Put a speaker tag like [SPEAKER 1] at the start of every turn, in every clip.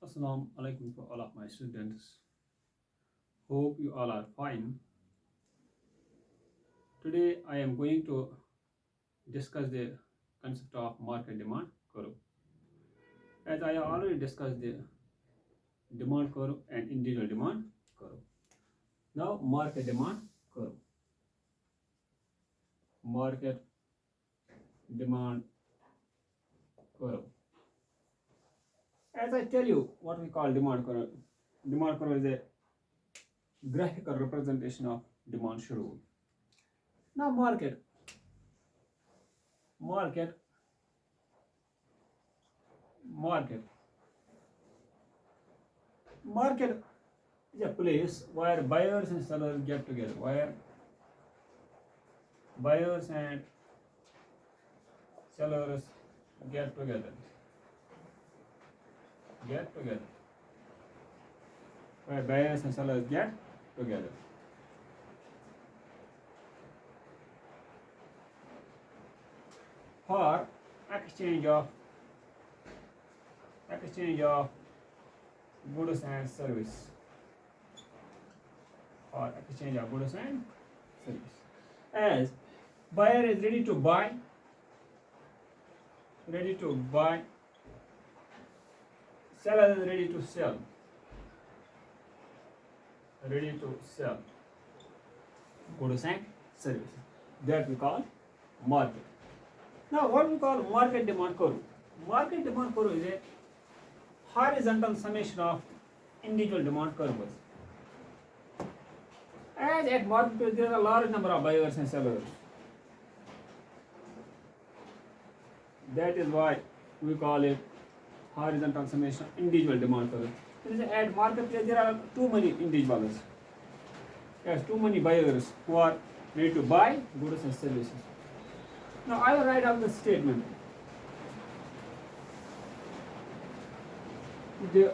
[SPEAKER 1] Assalamu alaikum to all of my students. Hope you all are fine. Today I am going to discuss the concept of market demand curve. As I have already discussed the demand curve and individual demand curve. Now market demand curve. Market demand curve. As I tell you what we call demand curve is a graphical representation of demand schedule. Now market, market. Market is a place where buyers and sellers get together, where buyers and sellers get together, where buyers and sellers get together. For exchange of goods and service. For exchange of goods and service. As buyer is ready to buy, seller is ready to sell, goods and services. That we call market. Now what we call market demand curve. Market demand curve is a horizontal summation of individual demand curves. As at marketplace there are a large number of buyers and sellers. That is why we call it horizontal summation of individual demand curve. At marketplace there are too many individuals. Yes, too many buyers who are ready to buy goods and services. Now I will write out the statement. The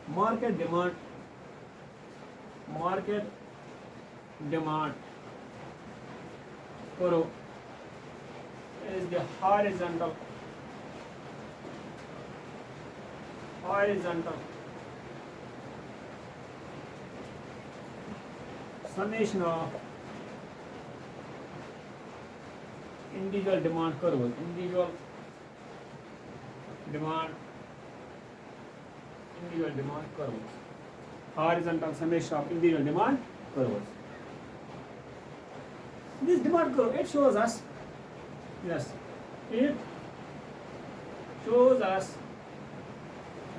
[SPEAKER 1] market demand curve is the horizontal summation of individual demand curves. Horizontal summation of individual demand curves. This demand curve, it shows us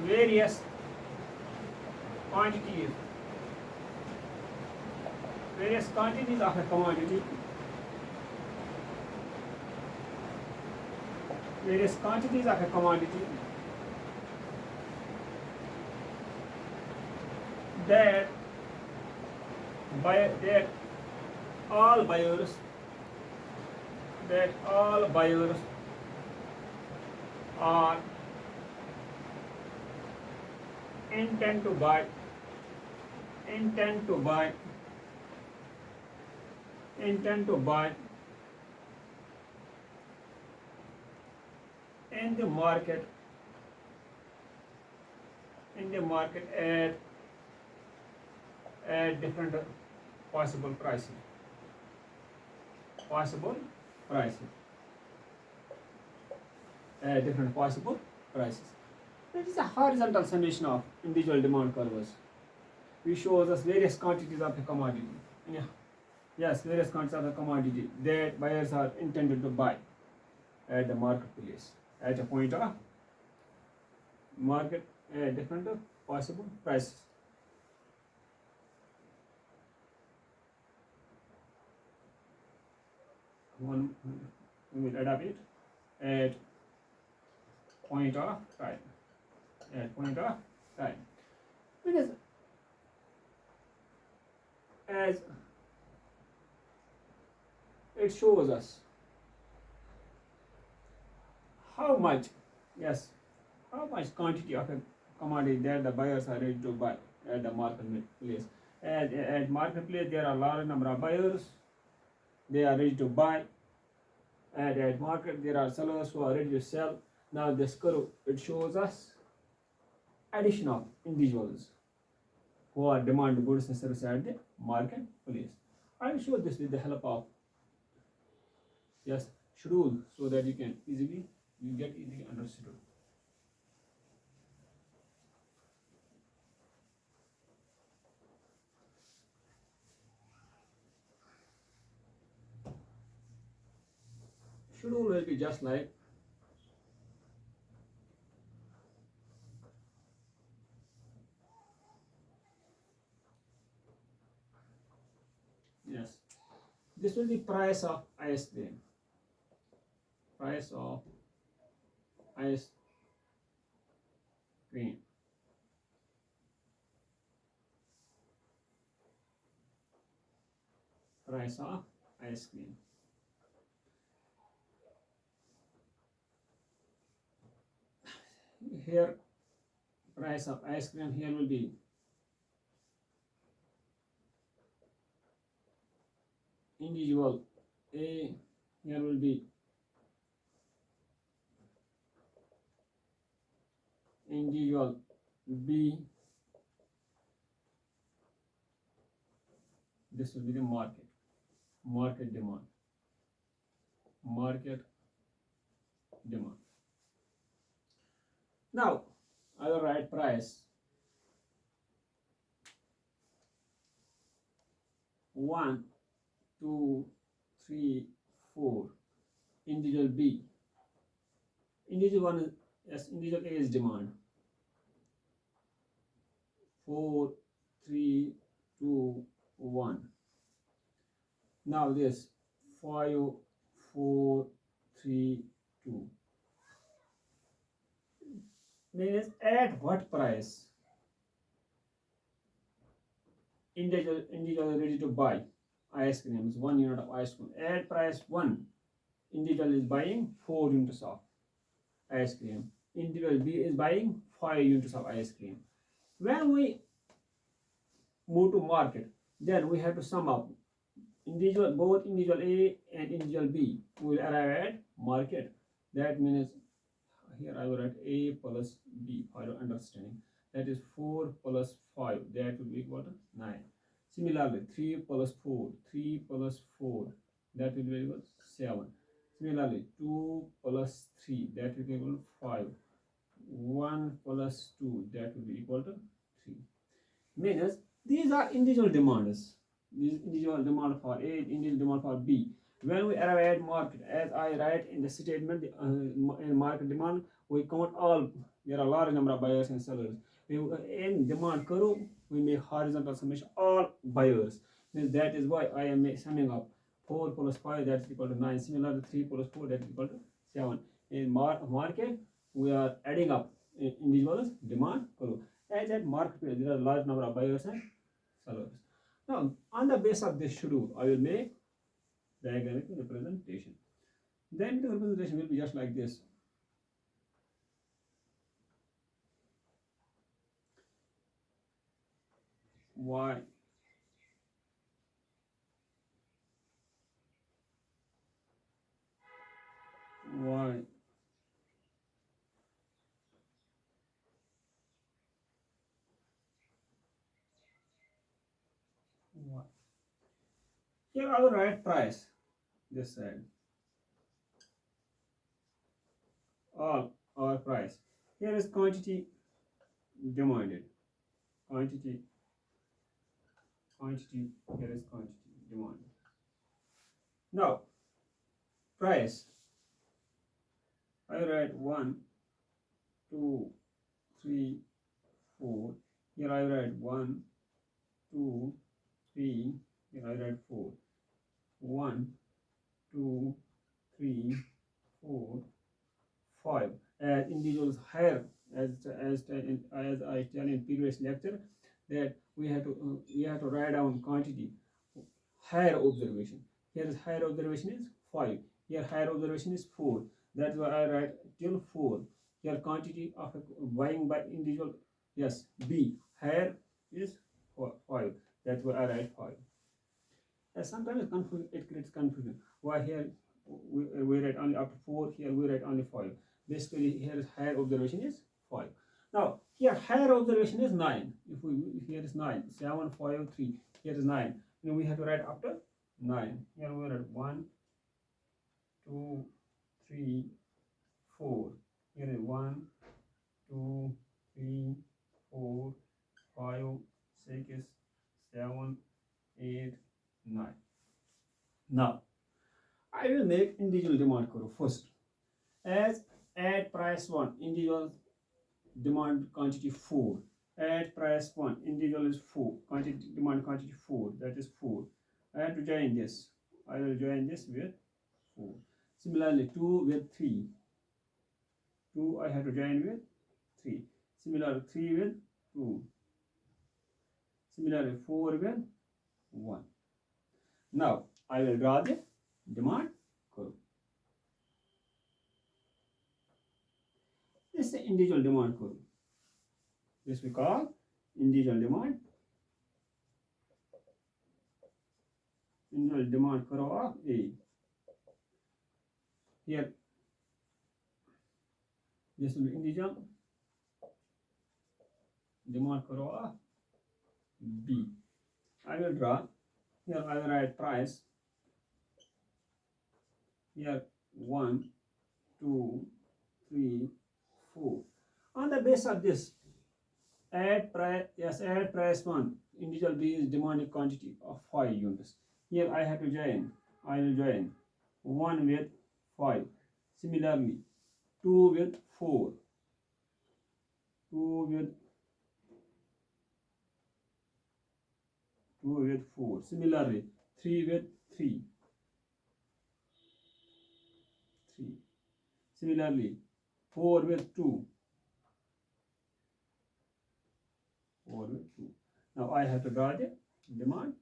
[SPEAKER 1] various quantities of a commodity. That all buyers are intend to buy in the market at different possible prices. At different possible prices. That is a horizontal summation of individual demand curves. We shows us various quantities of a commodity. Various quantities of a commodity that buyers are intended to buy at the marketplace at a point of market at different possible prices. We will adapt it at point of time. Because as it shows us how much quantity of a commodity that the buyers are ready to buy at the marketplace. At marketplace there are a large number of buyers, they are ready to buy, and at market there are sellers who are ready to sell. Now this curve, it shows us addition of individuals who are demanding goods and services at the marketplace. I will show this with the help of yes schedule so that you get easily understood. Schedule will be just like yes. This will be price of ice cream. Price of ice cream. Price of ice cream. Here price of ice cream here will be individual A, here will be individual B, this will be the market demand, market demand. Now I will write price 1, 2, 3, 4, individual B, individual 1 is, yes, individual A is demand 4, 3, 2, 1. Now this 5, 4, 3, 2 means at what price individual is ready to buy ice cream is 1 unit of ice cream. At price 1, individual is buying 4 units of ice cream. Individual B is buying 5 units of ice cream. When we move to market, then we have to sum up both individual A and individual B will arrive at market. That means here I will write A plus B for your understanding. That is 4 plus 5, that will be equal to 9. Similarly, 3 plus 4, 3 plus 4, that will be equal to 7. Similarly, 2 plus 3, that will be equal to 5. 1 plus 2, that will be equal to 3. Means these are individual demands. These individual demand for A, individual demand for B. When we arrive at market, as I write in the statement, in market demand, we count all. There are a large number of buyers and sellers. In demand curve, we make horizontal summation all buyers. That is why I am summing up 4 plus 5, that is equal to 9. Similarly, 3 plus 4, that is equal to 7. In market, we are adding up individuals demand curve. As at marketplace, there are a large number of buyers and sellers. Now, on the basis of this schedule, I will make diagramic representation. Then the representation will be just like this. Y Y Y. Here I will write price this side. All our price. Here is quantity demanded. Quantity. Here is quantity demanded. Now price. I write 1, 2, 3, 4. Here I write 1, 2, 3. Here I write 4. 1, 2, 3, 4, 5. As individuals higher, as I tell in previous lecture, that we have to write down quantity. Higher observation. Here is higher observation is 5. Here higher observation is 4. That's why I write till 4. Here quantity of buying by individual, yes, B. Higher is 5. That's why I write 5. And sometimes it creates confusion. Why here we write only up to 4, here we write only 5. Basically, here higher observation is 5. Now, here higher observation is 9. If here is 9, 7, 5, 3, here is 9. Then we have to write after 9. Here we write 1, 2, 3, 4. Here is 1, 2, 3, 4, 5, 6, 7, 8, 9. Now, I will make individual demand curve first. As at price 1, individual demand quantity 4. At price 1, individual is 4. Demand quantity 4, that is 4. I have to join this. I will join this with 4. Similarly, 2 with 3. 2 I have to join with 3. Similarly, 3 with 2. Similarly, 4 with 1. Now, I will draw the demand curve. This is the individual demand curve. This we call individual demand curve of A. Here, this will be individual demand curve of B. I will draw. Here I will write price. Here 1, 2, 3, 4. On the basis of this, at price 1, individual B is demanding quantity of 5 units. Here I have to join. I will join 1 with 5. Similarly, 2 with 4. 2 with 4. Similarly, 3 with 3. 3. Similarly, 4 with 2. 4 with 2. Now I have to draw the demand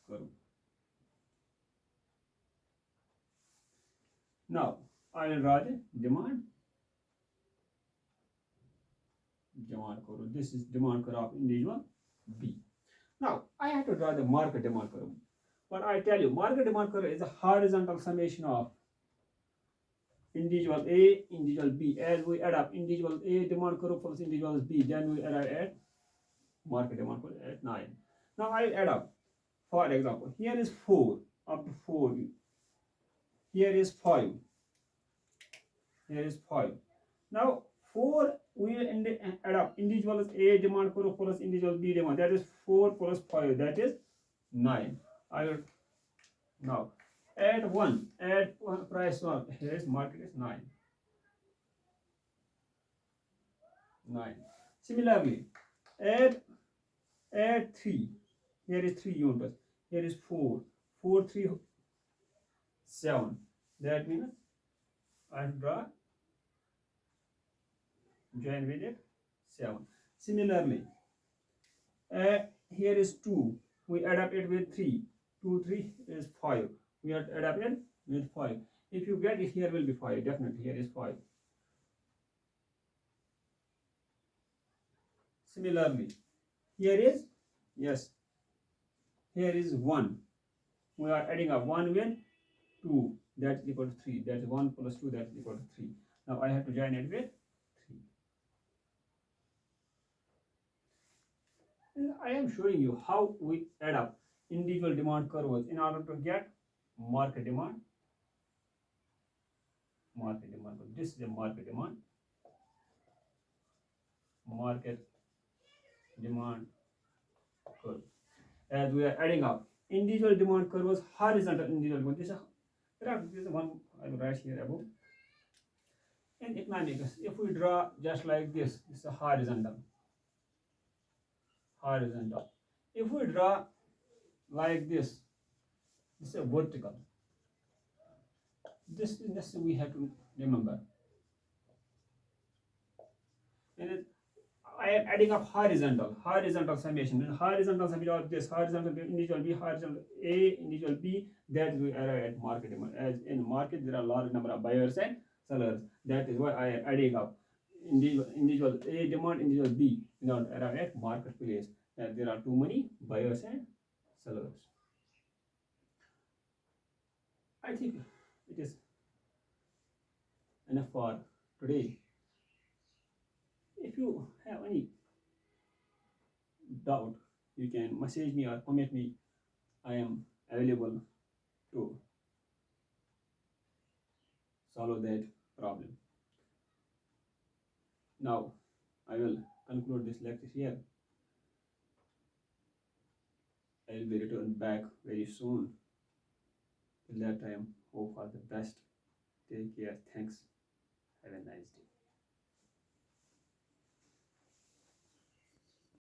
[SPEAKER 1] curve. Now I will draw the demand curve. This is demand curve of individual B. Now I have to draw the market demand curve. But I tell you, market demand curve is a horizontal summation of individual A, individual B. As we add up individual A demand curve plus individual B, then we arrive at market demand curve at 9. Now I add up. For example, here is 4, up to 4. Here is 5. Here is 5. Now 4 we will add up individual A demand curve plus individual B demand. That is 4 plus 5. That is 9. I will now add 1. Add price 1. Here is market is 9. 9. Similarly, add 3. Here is 3 units. Here is 4. 4, 3, 7. That means I draw join with it 7. Similarly, here is 2. We add up it with 3. 2, 3 is 5. We have to add up it with 5. If you get it, here will be 5. Definitely, here is 5. Similarly, here is, yes, here is 1. We are adding up 1 with 2. That is equal to 3. That is 1 plus 2. That is equal to 3. Now I have to join it with 3. I am showing you how we add up individual demand curves in order to get market demand. This is a market demand curve. As we are adding up individual demand curve was horizontal individual demand. This is one I will write here above. In economics, if we draw just like this is a horizontal. If we draw like this is a vertical. This we have to remember. And I am adding up horizontal summation. And horizontal summation of this horizontal individual B, horizontal A, individual B, that we arrive at market demand. As in market, there are a large number of buyers and sellers. That is why I am adding up individual A demand, individual B, in order to arrive at marketplace. There are too many buyers and sellers. I think it is enough for today. you have any doubt, you can message me or comment me. I am available to solve that problem. Now, I will conclude this lecture here. I will be return back very soon. Till that time, hope for the best. Take care. Thanks. Have a nice day.